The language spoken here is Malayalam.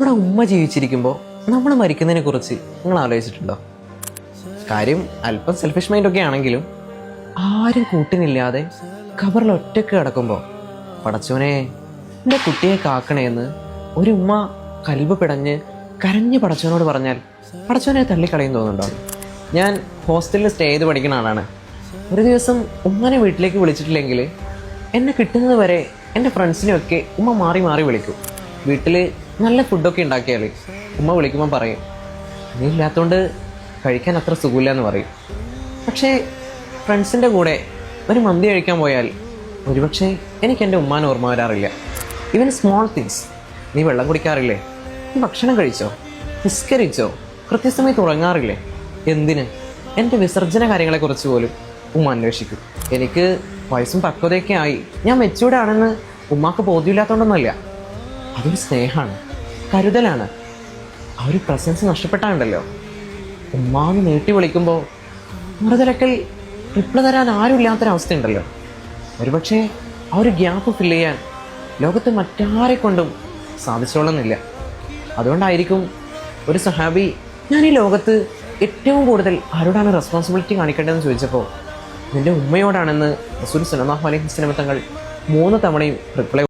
നമ്മുടെ ഉമ്മ ജീവിച്ചിരിക്കുമ്പോൾ നമ്മൾ മരിക്കുന്നതിനെ കുറിച്ച് നിങ്ങൾ ആലോചിച്ചിട്ടുണ്ടോ? കാര്യം അല്പം സെൽഫിഷ് മൈൻഡൊക്കെ ആണെങ്കിലും ആരും കൂട്ടിനില്ലാതെ ഖബറിൽ ഒറ്റയ്ക്ക് കിടക്കുമ്പോൾ പടച്ചോനെ എൻ്റെ കുട്ടിയെ കാക്കണേന്ന് ഒരു ഉമ്മ കൽബ് പിടഞ്ഞ് കരഞ്ഞ് പടച്ചോനോട് പറഞ്ഞാൽ പടച്ചോനെ തള്ളിക്കളയും തോന്നുന്നുണ്ടോ? ഞാൻ ഹോസ്റ്റലിൽ സ്റ്റേ ചെയ്ത് പഠിക്കുന്ന ആളാണ്. ഒരു ദിവസം ഉമ്മനെ വീട്ടിലേക്ക് വിളിച്ചിട്ടില്ലെങ്കിൽ എന്നെ കിട്ടുന്നത് വരെ എൻ്റെ ഫ്രണ്ട്സിനെയൊക്കെ ഉമ്മ മാറി മാറി വിളിക്കും. വീട്ടിൽ നല്ല ഫുഡൊക്കെ ഉണ്ടാക്കിയാൽ ഉമ്മ വിളിക്കുമ്പോൾ പറയും, നീ ഇല്ലാത്തതുകൊണ്ട് കഴിക്കാൻ അത്ര സുഖമില്ല എന്ന് പറയും. പക്ഷേ ഫ്രണ്ട്സിൻ്റെ കൂടെ ഒരു മന്തി കഴിക്കാൻ പോയാൽ ഒരുപക്ഷെ എനിക്ക് എൻ്റെ ഉമ്മാനെ ഓർമ്മ വരാറില്ല. ഈവൻ സ്മോൾ തിങ്സ്, നീ വെള്ളം കുടിക്കാറില്ലേ, നീ ഭക്ഷണം കഴിച്ചോ, നിസ്കരിച്ചോ, കൃത്യസമയത്ത് ഉറങ്ങാറില്ലേ, എന്തിന്, എൻ്റെ വിസർജന കാര്യങ്ങളെക്കുറിച്ച് പോലും ഉമ്മ അന്വേഷിക്കും. എനിക്ക് വയസ്സും പക്വതയൊക്കെ ആയി, ഞാൻ മെച്ചൂർഡാണെന്ന് ഉമ്മാക്ക് ബോധ്യമില്ലാത്തതുകൊണ്ടൊന്നുമല്ല. അതൊരു സ്നേഹമാണ്, കരുതലാണ്. ആ ഒരു പ്രസൻസ് നഷ്ടപ്പെട്ടാണ്ടല്ലോ ഉമ്മാന്ന് നീട്ടി വിളിക്കുമ്പോൾ മറുതലക്കൽ റിപ്ലൈ തരാൻ ആരും ഇല്ലാത്തൊരവസ്ഥയുണ്ടല്ലോ. ഒരുപക്ഷെ ആ ഒരു ഗ്യാപ്പ് ഫില്ല് ചെയ്യാൻ ലോകത്ത് മറ്റാരെ കൊണ്ടും സാധിച്ചോളുന്നില്ല. അതുകൊണ്ടായിരിക്കും ഒരു സഹാബി, ഞാൻ ഈ ലോകത്ത് ഏറ്റവും കൂടുതൽ ആരോടാണ് റെസ്പോൺസിബിലിറ്റി കാണിക്കേണ്ടതെന്ന് ചോദിച്ചപ്പോൾ നിൻ്റെ ഉമ്മയോടാണെന്ന് റസൂൽ സല്ലല്ലാഹു അലൈഹി വസല്ലം തങ്ങൾ 3 തവണയും റിപ്ലൈ